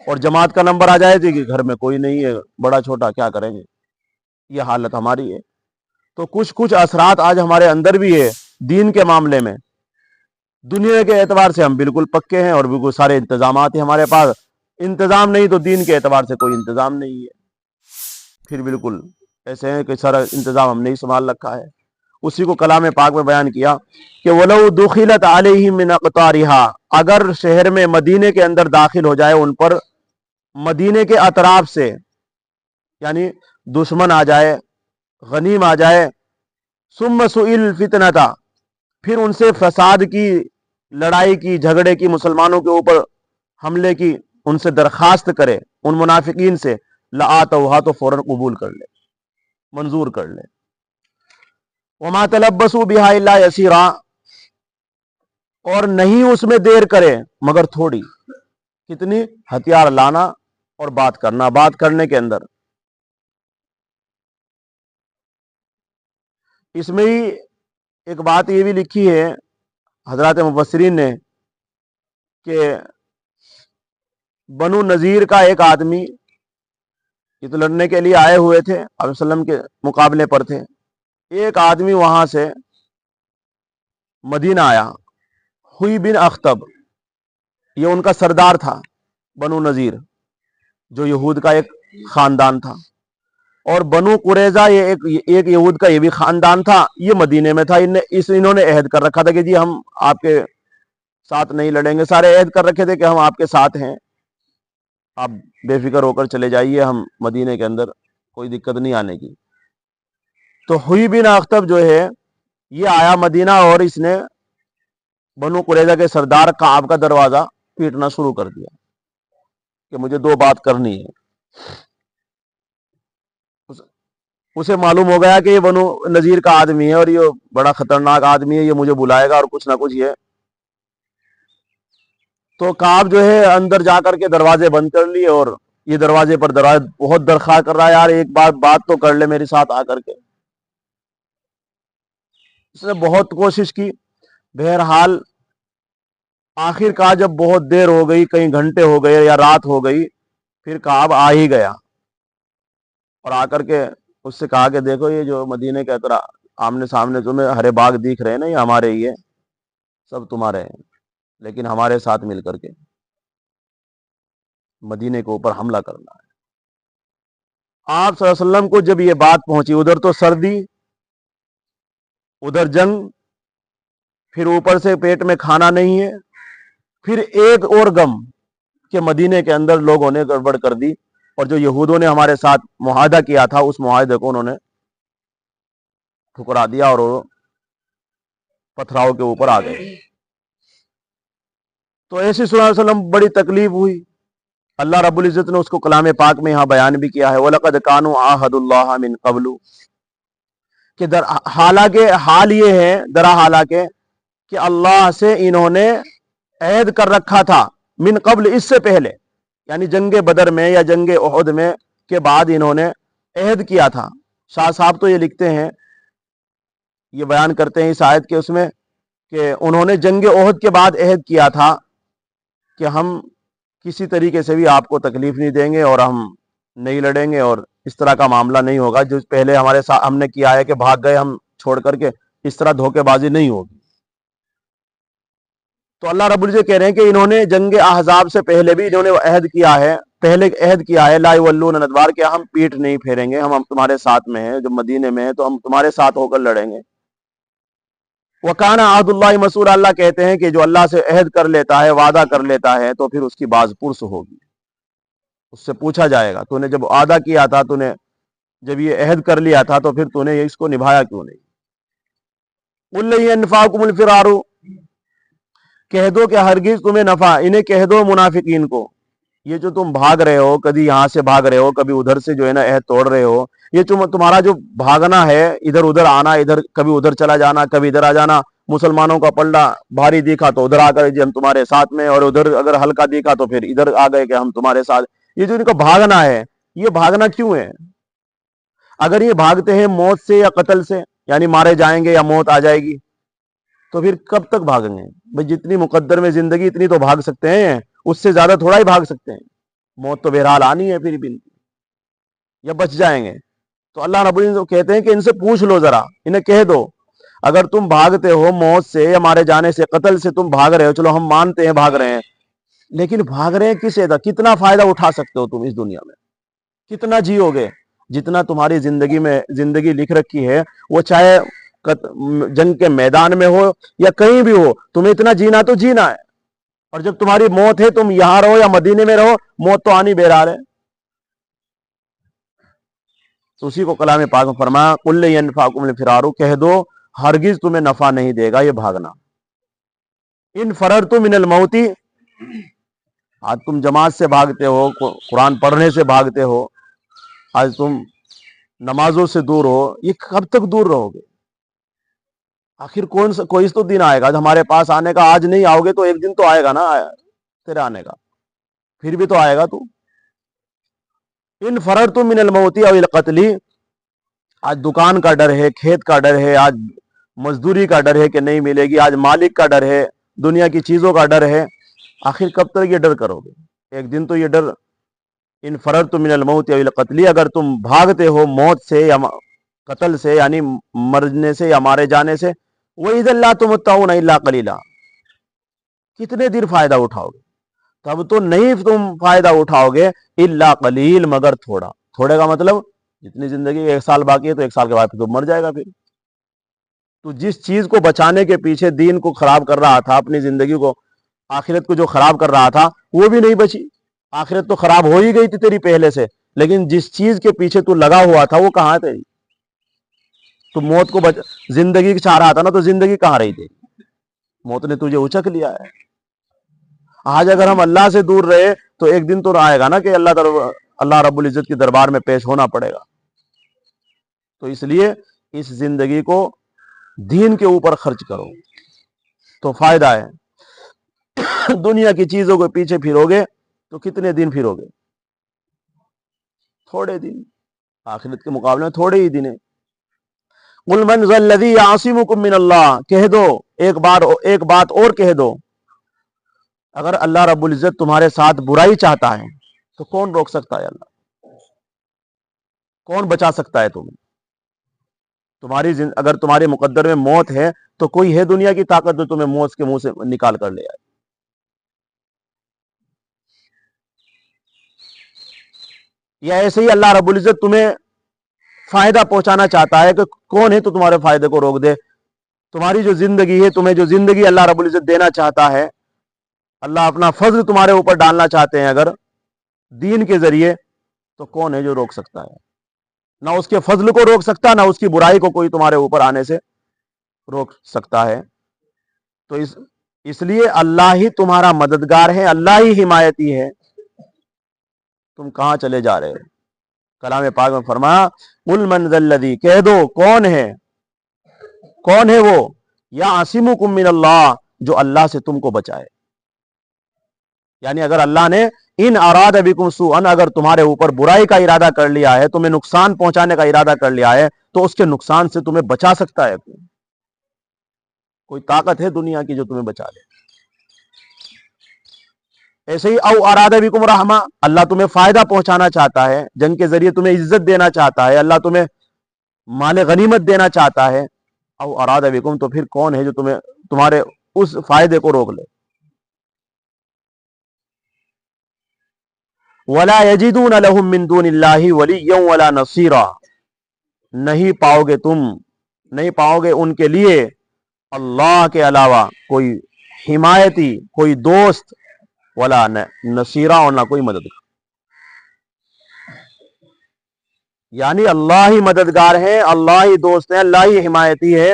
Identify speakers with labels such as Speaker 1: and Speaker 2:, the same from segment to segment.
Speaker 1: اور جماعت کا نمبر آ جائے تو کہ گھر میں کوئی نہیں ہے، بڑا چھوٹا کیا کریں گے، یہ حالت ہماری ہے۔ تو کچھ اثرات آج ہمارے اندر بھی ہے دین کے معاملے میں۔ دنیا کے اعتبار سے ہم بالکل پکے ہیں اور بالکل سارے انتظامات ہیں ہمارے پاس، انتظام نہیں تو دین کے اعتبار سے کوئی انتظام نہیں ہے، پھر بالکل ایسے ہیں کہ سارا انتظام ہم نہیں سنبھال رکھا ہے۔ اسی کو کلام پاک میں بیان کیا کہ وَلَوْ دُخِلَتْ عَلَيْهِمْ مِنْ أَقْطَارِهَا، اگر شہر میں مدینے کے اندر داخل ہو جائے ان پر مدینے کے اطراف سے، یعنی دشمن آ جائے، غنیم آ جائے، ثُمَّ سُئِلْ فِتْنَةَ، پھر ان سے فساد کی، لڑائی کی، جھگڑے کی، مسلمانوں کے اوپر حملے کی ان سے درخواست کرے، ان منافقین سے، لَآتَوْهَا، تو فوراً قبول کر لے، منظور کر لے۔ وَمَا تَلَبَّسُوا بِهَا إِلَّا يَسِيرًا، اور نہیں اس میں دیر کرے مگر تھوڑی، کتنی؟ ہتھیار لانا اور بات کرنا، بات کرنے کے اندر۔ اس میں ہی ایک بات یہ بھی لکھی ہے حضرات مفسرین نے کہ بنو نذیر کا ایک آدمی، یہ تو لڑنے کے لیے آئے ہوئے تھے، آپ وسلم کے مقابلے پر تھے، ایک آدمی وہاں سے مدینہ آیا، ہوئی بن اختب، یہ ان کا سردار تھا، بنو نذیر جو یہود کا ایک خاندان تھا، اور بنو قریظہ یہ ایک یہود کا یہ بھی خاندان تھا، یہ مدینے میں تھا۔ انہوں نے عہد کر رکھا تھا کہ جی ہم آپ کے ساتھ نہیں لڑیں گے، سارے عہد کر رکھے تھے کہ ہم آپ کے ساتھ ہیں، آپ بے فکر ہو کر چلے جائیے، ہم مدینے کے اندر کوئی دقت نہیں آنے کی۔ تو ہوئی بن اختب جو ہے یہ آیا مدینہ، اور اس نے بنو قریظہ کے سردار کعب کا دروازہ پیٹنا شروع کر دیا کہ مجھے دو بات کرنی ہے۔ اسے معلوم ہو گیا کہ یہ بنو نذیر کا آدمی ہے اور یہ بڑا خطرناک آدمی ہے، یہ مجھے بلائے گا اور کچھ نہ کچھ یہ۔ تو کعب جو ہے اندر جا کر کے دروازے بند کر لیے، اور یہ دروازے پر دروازے بہت درخواست کر رہا ہے، یار ایک بات تو کر لے میرے ساتھ آ کر کے۔ اس نے بہت کوشش کی، بہرحال آخر کار جب بہت دیر ہو گئی، کئی گھنٹے ہو گئے یا رات ہو گئی، پھر کعب آ ہی گیا، اور آ کر کے اس سے کہا کہ دیکھو یہ جو مدینے کے اطراف آمنے سامنے تمہیں ہرے باغ دکھ رہے ہیں نا، یہ ہمارے ہی ہے، سب تمہارے ہیں، لیکن ہمارے ساتھ مل کر کے مدینے کے اوپر حملہ کرنا ہے۔ آپ صلی اللہ علیہ وسلم کو جب یہ بات پہنچی، ادھر تو سردی، ادھر جنگ، پھر اوپر سے پیٹ میں کھانا نہیں ہے، پھر ایک اور غم کہ مدینے کے اندر لوگوں نے گڑبڑ کر دی، اور جو یہودوں نے ہمارے ساتھ معاہدہ کیا تھا اس معاہدے کو انہوں نے ٹھکرا دیا اور وہ پتھراؤ کے اوپر آ گئے۔ تو ایسی صلی اللہ علیہ وسلم بڑی تکلیف ہوئی۔ اللہ رب العزت نے اس کو کلام پاک میں یہاں بیان بھی کیا ہے، وَلَقَدْ كَانُوا عَاهَدُوا اللَّهَ مِنْ قَبْلُ، کہ حالانکہ حال یہ ہے، درا حالانکہ کہ اللہ سے انہوں نے عہد کر رکھا تھا، من قبل، اس سے پہلے، یعنی جنگ بدر میں یا جنگ احد میں کے بعد انہوں نے عہد کیا تھا۔ شاہ صاحب تو یہ لکھتے ہیں، یہ بیان کرتے ہیں اس آیت کے اس میں، کہ انہوں نے جنگ احد کے بعد عہد کیا تھا کہ ہم کسی طریقے سے بھی آپ کو تکلیف نہیں دیں گے اور ہم نہیں لڑیں گے، اور اس طرح کا معاملہ نہیں ہوگا جو پہلے ہمارے ساتھ ہم نے کیا ہے کہ بھاگ گئے ہم چھوڑ کر کے، اس طرح دھوکے بازی نہیں ہوگی۔ تو اللہ رب العزت کہہ رہے ہیں کہ انہوں نے جنگ احزاب سے پہلے بھی انہوں نے عہد کیا ہے، لا یولون الادبار، کہ ہم پیٹ نہیں پھیریں گے، ہم تمہارے ساتھ میں ہیں، جب مدینے میں ہیں تو ہم تمہارے ساتھ ہو کر لڑیں گے۔ وَكَانَ عَهْدُ اللَّهِ مَسْئُولًا، اللہ کہتے ہیں کہ جو اللہ سے عہد کر لیتا ہے، وعدہ کر لیتا ہے، تو پھر اس کی باز پرس ہوگی، اس سے پوچھا جائے گا تو نے جب وعدہ کیا تھا، تو نے جب یہ عہد کر لیا تھا تو پھر تو نے اس کو نبھایا کیوں نہیں؟ قُل لَّن يَنفَعَكُمُ الْفِرَارُ، کہہ دو کہ ہرگز تمہیں نفع، انہیں کہہ دو منافقین کو، یہ جو تم بھاگ رہے ہو، کبھی یہاں سے بھاگ رہے ہو، کبھی ادھر سے جو ہے نا عہد توڑ رہے ہو، یہ تمہارا جو بھاگنا ہے، ادھر ادھر آنا، ادھر کبھی ادھر چلا جانا، کبھی ادھر آ جانا، مسلمانوں کا پلڑا بھاری دیکھا تو ادھر آ کر جی ہم تمہارے ساتھ میں، اور ادھر اگر ہلکا دیکھا تو پھر ادھر آ گئے کہ ہم تمہارے ساتھ۔ یہ جو ان کا بھاگنا ہے، یہ بھاگنا کیوں ہے؟ اگر یہ بھاگتے ہیں موت سے یا قتل سے، یعنی مارے جائیں گے یا موت آ جائے گی، تو پھر کب تک بھاگیں گے؟ بھئی جتنی مقدر میں زندگی اتنی تو بھاگ سکتے ہیں، اس سے زیادہ تھوڑا ہی بھاگ سکتے ہیں۔ موت تو بہرحال آنی ہے پھر بھی، یا بچ جائیں گے؟ تو اللہ رب العزت کہتے ہیں کہ ان سے پوچھ لو ذرا، انہیں کہہ دو اگر تم بھاگتے ہو موت سے یا مارے جانے سے، قتل سے تم بھاگ رہے ہو، چلو ہم مانتے ہیں بھاگ رہے ہیں، لیکن بھاگ رہے ہیں کس ادا؟ کتنا فائدہ اٹھا سکتے ہو تم اس دنیا میں؟ کتنا جیو گے؟ جتنا تمہاری زندگی میں زندگی لکھ رکھی ہے، وہ چاہے جنگ کے میدان میں ہو یا کہیں بھی ہو، تمہیں اتنا جینا تو جینا ہے، اور جب تمہاری موت ہے تم یہاں رہو یا مدینے میں رہو، موت تو آنی بہرحال ہے۔ تو اسی کو کلام پاک میں فرمایا قل ینفعکم الفرار، کہہ دو ہرگز تمہیں نفع نہیں دے گا یہ بھاگنا۔ ان فررتم من الموت، آج تم جماعت سے بھاگتے ہو، قرآن پڑھنے سے بھاگتے ہو، آج تم نمازوں سے دور ہو، یہ کب تک دور رہو گے؟ آخر کوئی تو دن آئے گا ہمارے پاس آنے کا، آج نہیں آؤ گے تو ایک دن تو آئے گا نا تیرے آنے کا، پھر بھی تو آئے گا تو۔ ان فررتم من الموت او القتل، آج دکان کا ڈر ہے، کھیت کا ڈر ہے، آج مزدوری کا ڈر ہے کہ نہیں ملے گی، آج مالک کا ڈر ہے، دنیا کی چیزوں کا ڈر ہے، آخر کب تک یہ ڈر کرو گے؟ ایک دن تو یہ ڈر، ان فررتم من الموت او القتل، اگر تم بھاگتے ہو موت سے یا قتل سے یعنی مرنے سے یا مارے جانے سے، وَإِذًا لَا تُمَتَّعُونَ إِلَّا قَلِيلًا، کتنے دیر فائدہ اٹھاؤ گے؟ تب تو نہیں تم فائدہ اٹھاؤ گے، الا قلیل، مگر تھوڑا۔ تھوڑے کا مطلب جتنی زندگی 1 سال باقی ہے تو 1 سال کے بعد پھر تو مر جائے گا۔ پھر تو جس چیز کو بچانے کے پیچھے دین کو خراب کر رہا تھا، اپنی زندگی کو، آخرت کو جو خراب کر رہا تھا، وہ بھی نہیں بچی۔ آخرت تو خراب ہو ہی گئی تھی تیری پہلے سے، لیکن جس چیز کے پیچھے تو لگا ہوا تھا وہ کہاں تیری؟ تو موت کو زندگی چاہ رہا تھا نا، تو زندگی کہاں رہی تھی؟ موت نے تجھے اچک لیا ہے۔ آج اگر ہم اللہ سے دور رہے تو ایک دن تو آئے گا نا کہ اللہ رب العزت کے دربار میں پیش ہونا پڑے گا۔ تو اس لیے اس زندگی کو دین کے اوپر خرچ کرو تو فائدہ ہے۔ دنیا کی چیزوں کے پیچھے پھرو گے تو کتنے دن پھرو گے؟ تھوڑے دن، آخرت کے مقابلے میں تھوڑے ہی دن ہیں۔ قل من ذا الذی یعصمکم من اللہ، کہہ دو ایک بات اور کہہ دو، اگر اللہ رب العزت تمہارے ساتھ برائی چاہتا ہے تو کون روک سکتا ہے؟ اللہ کون بچا سکتا ہے تمہیں؟ اگر تمہارے مقدر میں موت ہے تو کوئی ہے دنیا کی طاقت جو تمہیں موت کے منہ سے نکال کر لے آئے؟ یا ایسے ہی اللہ رب العزت تمہیں فائدہ پہنچانا چاہتا ہے کہ کون ہے تو تمہارے فائدے کو روک دے؟ تمہاری جو زندگی ہے، تمہیں جو زندگی اللہ رب العزت دینا چاہتا ہے، اللہ اپنا فضل تمہارے اوپر ڈالنا چاہتے ہیں اگر دین کے ذریعے، تو کون ہے جو روک سکتا ہے؟ نہ اس کے فضل کو روک سکتا، نہ اس کی برائی کو کوئی تمہارے اوپر آنے سے روک سکتا ہے۔ تو اس لیے اللہ ہی تمہارا مددگار ہے، اللہ ہی حمایتی ہے۔ تم کہاں چلے جا رہے ہو؟ کلام پاک میں فرمایا قل من ذا الذی، کہہ دو کون ہے وہ یعصمکم من اللہ، جو اللہ سے تم کو بچائے۔ یعنی اگر اللہ نے ان اراد بکم سوءا، اگر تمہارے اوپر برائی کا ارادہ کر لیا ہے، تمہیں نقصان پہنچانے کا ارادہ کر لیا ہے، تو اس کے نقصان سے تمہیں بچا سکتا ہے کوئی طاقت ہے دنیا کی جو تمہیں بچا لے؟ ایسے ہی او اراد بکم رحمہ، اللہ تمہیں فائدہ پہنچانا چاہتا ہے، جنگ کے ذریعے تمہیں عزت دینا چاہتا ہے، اللہ تمہیں مال غنیمت دینا چاہتا ہے، او اراد بکم، تو پھر کون ہے جو تمہارے اس فائدے کو روک لے؟ وَلَا يَجِدُونَ لَهُم مِّن دُونِ اللَّهِ وَلِيًّا وَلَا نَصِيرًا، نہیں پاؤ گے ان کے لیے اللہ کے علاوہ کوئی حمایتی، کوئی دوست، ولا نصیرہ، اور نہ کوئی مددگار۔ یعنی اللہ ہی مددگار ہے، اللہ ہی دوست ہے، اللہ ہی حمایتی ہے۔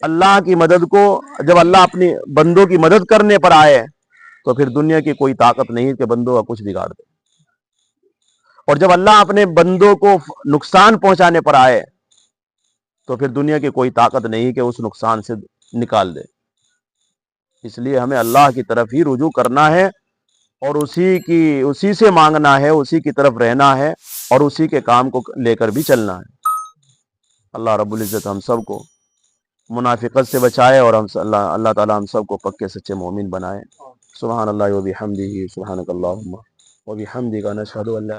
Speaker 1: اللہ کی مدد کو، جب اللہ اپنی بندوں کی مدد کرنے پر آئے تو پھر دنیا کی کوئی طاقت نہیں کہ بندوں کا کچھ بگاڑ دے، اور جب اللہ اپنے بندوں کو نقصان پہنچانے پر آئے تو پھر دنیا کی کوئی طاقت نہیں کہ اس نقصان سے نکال دے۔ اس لیے ہمیں اللہ کی طرف ہی رجوع کرنا ہے، اور اسی سے مانگنا ہے، اسی کی طرف رہنا ہے، اور اسی کے کام کو لے کر بھی چلنا ہے۔ اللہ رب العزت ہم سب کو منافقت سے بچائے، اور اللہ تعالی ہم سب کو پکے سچے مومن بنائے۔ سبحان اللہ و بحمدہ، سبحانک اللہم و بحمدک نشہد ان لا